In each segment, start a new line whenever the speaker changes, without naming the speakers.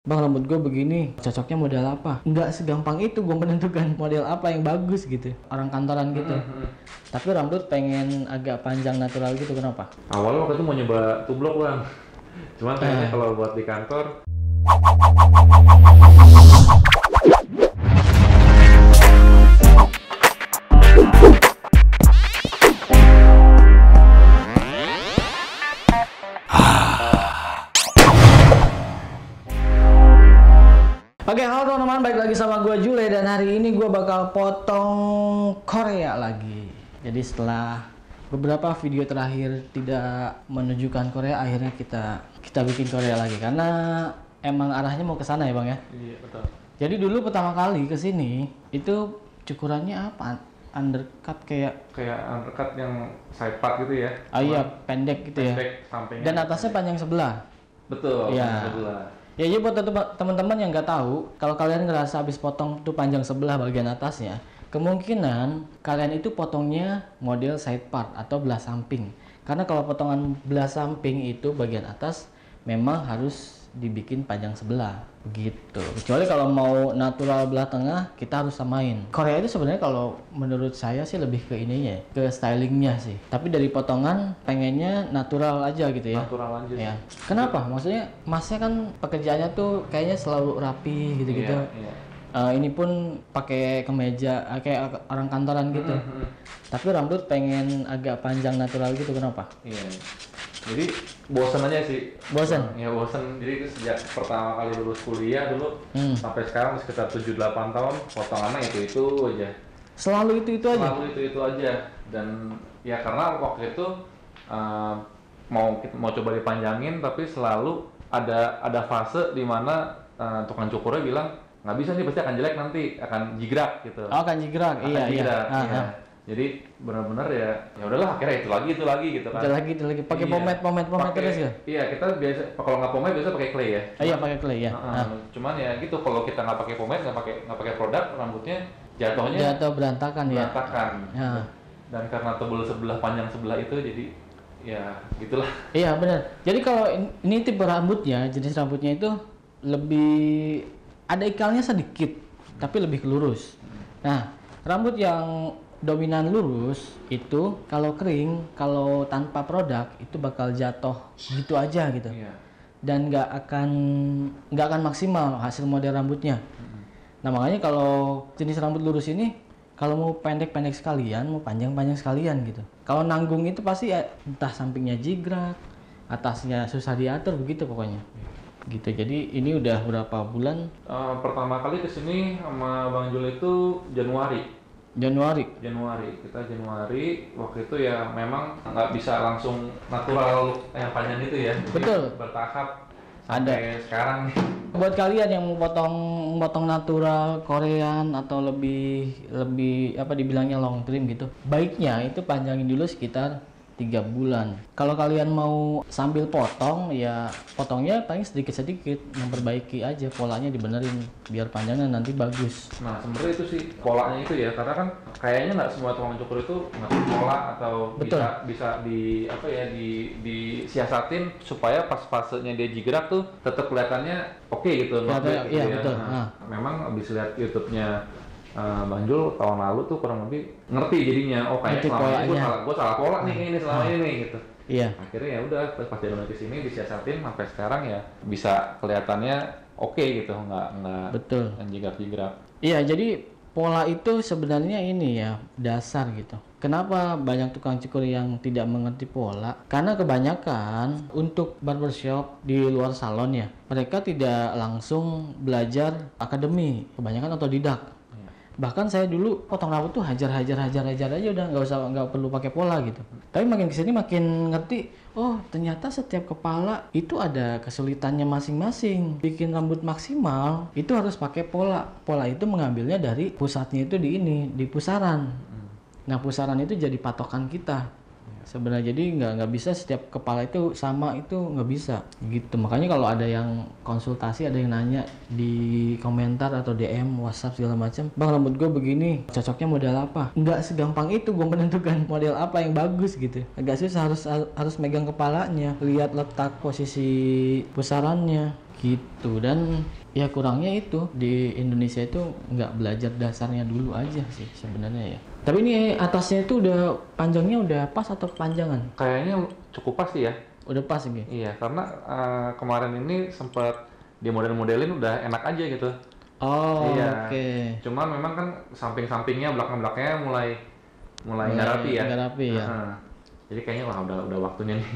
Bang, rambut gue begini, cocoknya model apa? Nggak segampang itu gue menentukan model apa yang bagus gitu. Orang kantoran gitu. Tapi rambut pengen agak panjang natural gitu, kenapa?
Awalnya waktu itu mau nyoba tublok bang, cuman kayaknya kalau buat di kantor.
Oke, halo teman-teman, balik lagi sama gue Jule dan hari ini gue bakal potong Korea lagi. Jadi setelah beberapa video terakhir tidak menunjukkan Korea, akhirnya kita bikin Korea lagi karena emang arahnya mau ke sana ya bang ya.
Iya betul.
Jadi dulu pertama kali ke sini itu cukurannya apa? Undercut kayak
Undercut yang side part gitu ya.
iya, pendek gitu
pendek,
ya.
sampingnya
Dan atasnya panjang sebelah.
Betul.
Iya.
Sebelah.
Ya, jadi buat teman-teman yang nggak tahu, kalau kalian ngerasa habis potong tuh panjang sebelah bagian atasnya, kemungkinan kalian itu potongnya model side part atau belah samping. Karena kalau potongan belah samping itu bagian atas memang harus dibikin panjang sebelah, begitu. Kecuali kalau mau natural belah tengah, kita harus samain. Korea itu sebenarnya kalau menurut saya sih lebih ke ininya, ke stylingnya sih. Tapi dari potongan pengennya natural aja gitu ya.
Natural aja.
Ya. Kenapa? Maksudnya masnya kan pekerjaannya tuh kayaknya selalu rapi gitu-gitu.
Iya.
Ini pun pakai kemeja kayak orang kantoran gitu. Tapi rambut pengen agak panjang natural gitu, kenapa?
Iya. Jadi bosan aja sih.
Bosan?
Ya bosan. Jadi sejak pertama kali lulus kuliah dulu sampai sekarang sekitar 7-8 tahun potongannya itu aja.
Selalu itu aja?
Selalu itu aja. Dan ya karena waktu itu mau coba dipanjangin, tapi selalu ada fase di mana tukang cukurnya bilang nggak bisa nih, pasti akan jelek nanti, akan jigrak gitu.
Oh, akan jigrak. Iya.
Iya. Jadi benar-benar ya udahlah, akhirnya itu lagi gitu kan.
Itu lagi pakai pomade terus ya?
Iya, kita biasa kalau nggak pomade biasa pakai clay ya.
Iya, pakai clay ya.
Cuman ya gitu, kalau kita nggak pakai pomade, nggak pakai produk, rambutnya jatuhnya
berantakan ya. Ya.
Dan karena tebal sebelah, panjang sebelah itu, jadi ya gitulah.
Iya benar. Jadi kalau ini tipe rambutnya, jenis rambutnya itu lebih ada ikalnya sedikit, tapi lebih lurus. Nah, rambut yang dominan lurus itu kalau kering, kalau tanpa produk itu bakal jatuh gitu aja gitu.
Iya.
Dan nggak akan maksimal hasil model rambutnya. Nah makanya kalau jenis rambut lurus ini kalau mau pendek sekalian, mau panjang sekalian gitu. Kalau nanggung itu pasti ya, entah sampingnya jigrak, atasnya susah diatur, begitu pokoknya. Gitu. Jadi ini udah berapa bulan?
Pertama kali kesini sama Bang Jul itu Januari. Kita Januari waktu itu ya memang nggak bisa langsung natural look yang panjang itu ya.
Betul.
Bertahap sampai sekarang nih.
Buat kalian yang mau potong natural Korean atau lebih apa dibilangnya long trim gitu, baiknya itu panjangin dulu sekitar 3 bulan. Kalau kalian mau sambil potong ya potongnya paling sedikit memperbaiki aja, polanya dibenerin biar panjangnya nanti bagus.
Nah sebenarnya itu sih polanya itu ya, karena kan kayaknya nggak semua tukang cukur itu ngerti pola atau bisa disiasatin supaya pas fasenya dia jigrak tuh tetap kelihatannya oke gitu.
Iya betul.
Memang abis lihat YouTube-nya Bang Jul tahun lalu tuh kurang lebih ngerti jadinya, kayak selama ini gue salah pola nih ini selama ini gitu.
Iya.
Akhirnya ya udah pas dia ke sini disiasatin sampai sekarang ya bisa kelihatannya oke gitu, nggak
betul
jigrak.
Iya, jadi pola itu sebenarnya ini ya dasar gitu. Kenapa banyak tukang cukur yang tidak mengerti pola? Karena kebanyakan untuk barbershop di luar salon ya, mereka tidak langsung belajar akademi, kebanyakan otodidak. Bahkan saya dulu potong rambut tuh hajar aja udah, nggak perlu pakai pola gitu. Tapi makin kesini makin ngerti, oh ternyata setiap kepala itu ada kesulitannya masing-masing. Bikin rambut maksimal itu harus pakai pola. Pola itu mengambilnya dari pusatnya itu di pusaran. Nah pusaran itu jadi patokan kita. Sebenarnya jadi nggak bisa setiap kepala itu sama, itu nggak bisa gitu. Makanya kalau ada yang konsultasi, ada yang nanya di komentar atau DM WhatsApp segala macam, bang rambut gue begini cocoknya model apa, nggak segampang itu gue menentukan model apa yang bagus gitu. Agak susah, harus megang kepalanya, lihat letak posisi pusarannya gitu. Dan ya kurangnya itu di Indonesia itu nggak belajar dasarnya dulu aja sih sebenarnya ya. Tapi ini atasnya itu udah panjangnya udah pas atau kepanjangan?
Kayaknya cukup pas sih ya.
Udah pas gitu.
Iya, karena kemarin ini sempat di model-modelin udah enak aja gitu.
Oh,
iya.
Oke.
Cuma memang kan samping-sampingnya, belakang-belakangnya mulai nggak rapi ya.
Nggak rapi ya.
Jadi kayaknya wah udah waktunya nih.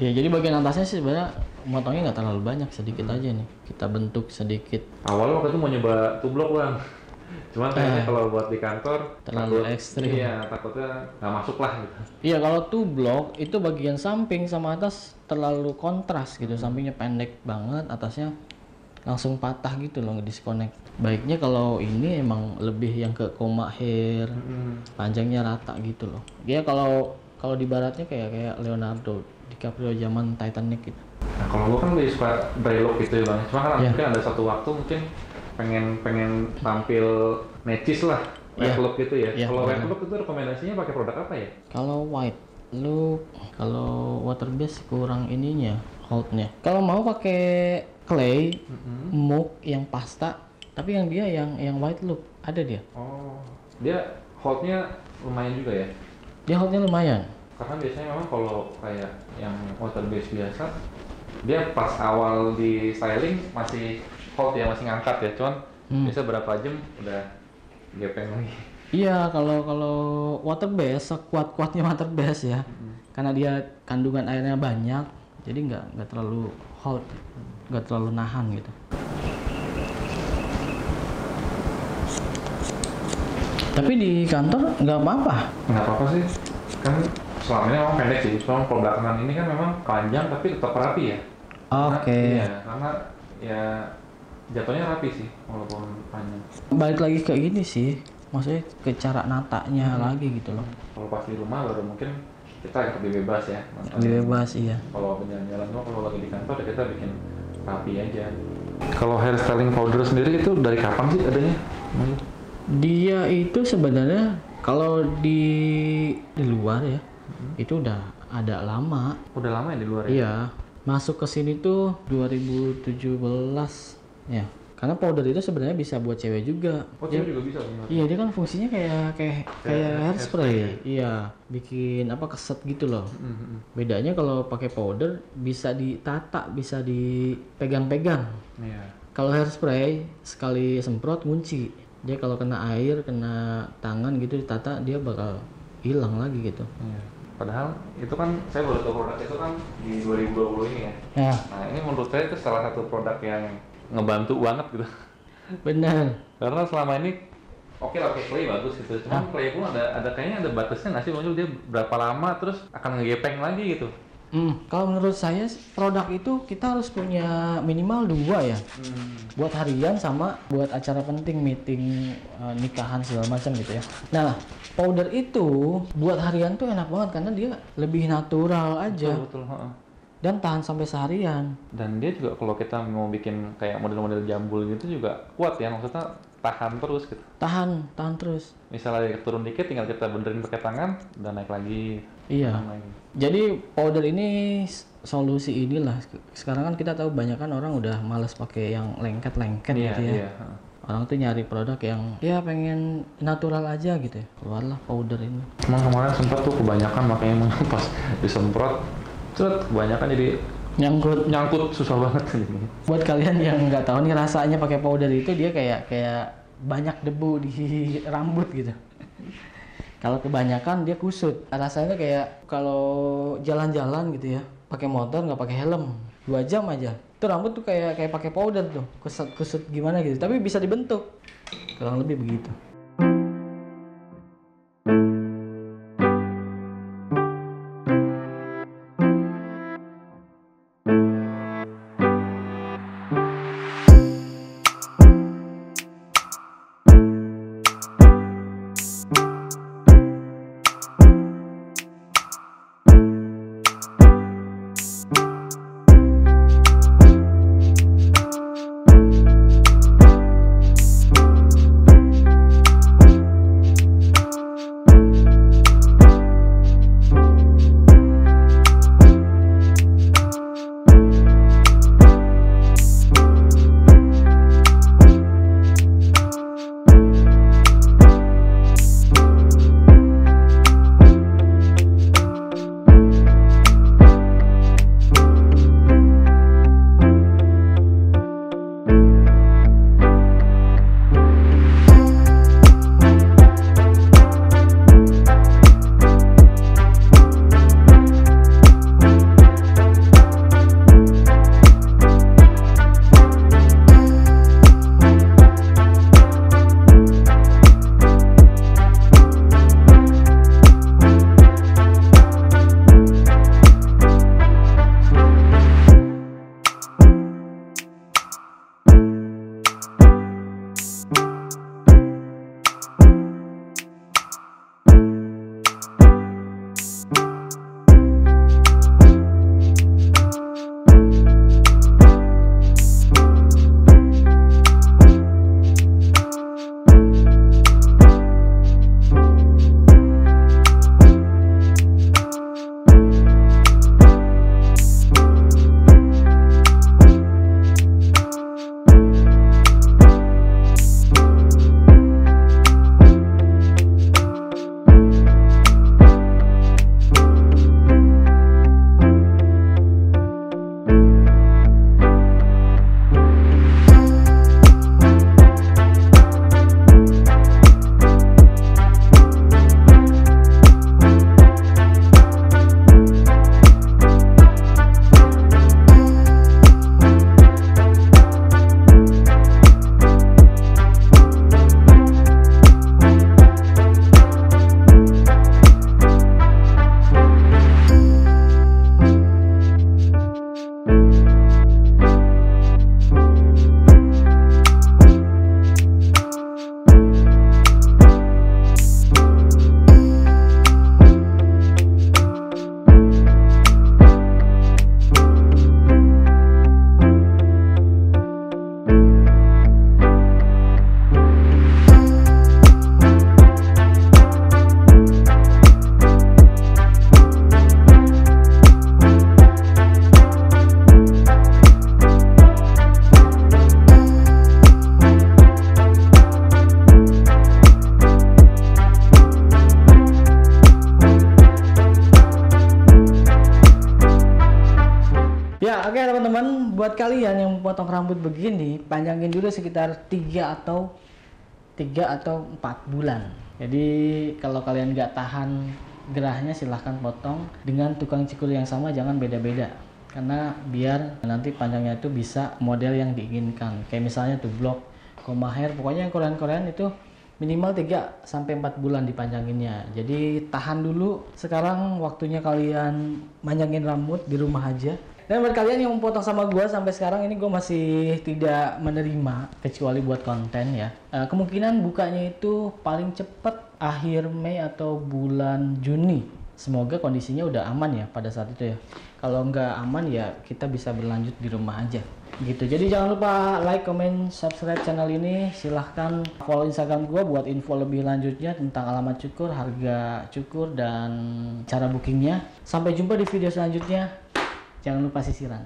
Ya jadi bagian atasnya sih sebenarnya motongnya nggak terlalu banyak, sedikit aja nih. Kita bentuk sedikit.
Awalnya waktu itu mau nyoba tublok bang. Cuman kayaknya kalau buat di kantor
terlalu ekstrim.
Iya, takutnya nggak masuk lah gitu.
Iya, kalau tublok itu bagian samping sama atas terlalu kontras gitu. Sampingnya pendek banget, atasnya langsung patah gitu loh, disconnect. Baiknya kalau ini emang lebih yang ke koma hair, panjangnya rata gitu loh. Dia kalau di baratnya kayak Leonardo DiCaprio zaman Titanic gitu.
Nah kalau gue kan lebih suka dry look gitu ya bang. Cuma kan mungkin ada satu waktu mungkin pengen tampil necis lah, white look gitu ya. Kalau white look itu rekomendasinya pakai produk apa ya?
Kalau white look, kalau water base kurang ininya, holdnya. Kalau mau pakai clay, muk yang pasta, tapi yang dia yang white look ada dia.
Oh, dia holdnya lumayan juga ya?
Dia holdnya lumayan.
Karena biasanya memang kalau kayak yang water base biasa, dia pas awal di styling masih hold ya, masih ngangkat ya, cuman biasa berapa jam udah gepeng lagi.
Iya, kalau water base, sekuat-kuatnya water base ya, karena dia kandungan airnya banyak, jadi nggak terlalu hold, nggak terlalu nahan gitu. Tapi di kantor nggak apa-apa.
Nggak apa-apa sih, kan selama ini memang pendek sih, cuma kalau belakangan ini kan memang panjang tapi tetap rapi ya.
Oke.
Iya, karena ya jatuhnya rapi sih walaupun panjang.
Balik lagi ke ini sih, maksudnya ke cara natanya lagi gitu loh.
Kalau pas di rumah baru mungkin kita lebih bebas ya.
Lebih bebas, iya.
Kalau jalan-jalan tuh kalau lagi di kantor ya kita bikin rapi aja. Kalau hair styling powder sendiri itu dari kapan sih adanya?
Dia itu sebenarnya kalau di luar ya, itu udah ada lama.
Udah lama ya di luar ya?
Iya, masuk ke sini tuh 2017 ya. Karena powder itu sebenarnya bisa buat cewek juga.
Oh, cewek juga bisa benar.
Iya, dia kan fungsinya kayak hairspray. Iya, bikin apa keset gitu loh. Bedanya kalau pakai powder bisa ditata, bisa dipegang-pegang.
Iya.
Kalau hairspray sekali semprot ngunci. Dia kalau kena air, kena tangan gitu ditata, dia bakal hilang lagi gitu.
Iya. Padahal itu kan saya baru tahu produk itu kan di 2020 ini ya. Nah ini menurut saya itu salah satu produk yang ngebantu banget gitu.
Benar.
Karena selama ini oke lah pakai clay bagus gitu. Cuman clay pun ada kayaknya ada batasnya nggak sih? Maksudnya dia berapa lama terus akan ngegepeng lagi gitu.
Kalau menurut saya produk itu kita harus punya minimal 2 ya. Buat harian sama buat acara penting, meeting, nikahan segala macam gitu ya. Nah, powder itu buat harian tuh enak banget karena dia lebih natural aja.
Betul.
Dan tahan sampai seharian.
Dan dia juga kalau kita mau bikin kayak model-model jambul gitu juga kuat ya, maksudnya tahan terus gitu.
Tahan terus.
Misalnya turun dikit tinggal kita benerin pakai tangan dan naik lagi.
Iya. Jadi powder ini solusi inilah. Sekarang kan kita tahu banyak kan orang udah males pakai yang lengket-lengket gitu ya. Orang tuh nyari produk yang ya pengen natural aja gitu ya. Keluarlah powder ini.
Emang kemarin sempat tuh kebanyakan makanya pas disemprot, kebanyakan jadi nyangkut susah banget.
Buat kalian yang nggak tahu nih rasanya pakai powder itu dia kayak banyak debu di rambut gitu. Kalau kebanyakan dia kusut. Rasanya kayak kalau jalan-jalan gitu ya, pakai motor nggak pakai helm, 2 jam aja. Itu rambut tuh kayak pakai powder tuh, kusut gimana gitu. Tapi bisa dibentuk. Kurang lebih begitu. buat kalian yang potong rambut begini, panjangin dulu sekitar 3 atau 4 bulan. Jadi kalau kalian nggak tahan gerahnya, silahkan potong dengan tukang cukur yang sama, jangan beda-beda. Karena biar nanti panjangnya itu bisa model yang diinginkan. Kayak misalnya tublok, koma hair, pokoknya yang Korean itu minimal 3 sampai 4 bulan dipanjanginnya. Jadi tahan dulu. Sekarang waktunya kalian manjangin rambut di rumah aja. Dan buat kalian yang mau potong sama gue sampai sekarang ini, gue masih tidak menerima kecuali buat konten ya. Kemungkinan bukanya itu paling cepat akhir Mei atau bulan Juni. Semoga kondisinya udah aman ya pada saat itu ya. Kalau nggak aman ya kita bisa berlanjut di rumah aja gitu. Jadi jangan lupa like, comment, subscribe channel ini. Silahkan follow Instagram gue buat info lebih lanjutnya tentang alamat cukur, harga cukur, dan cara bookingnya. Sampai jumpa di video selanjutnya. Jangan lupa sisiran.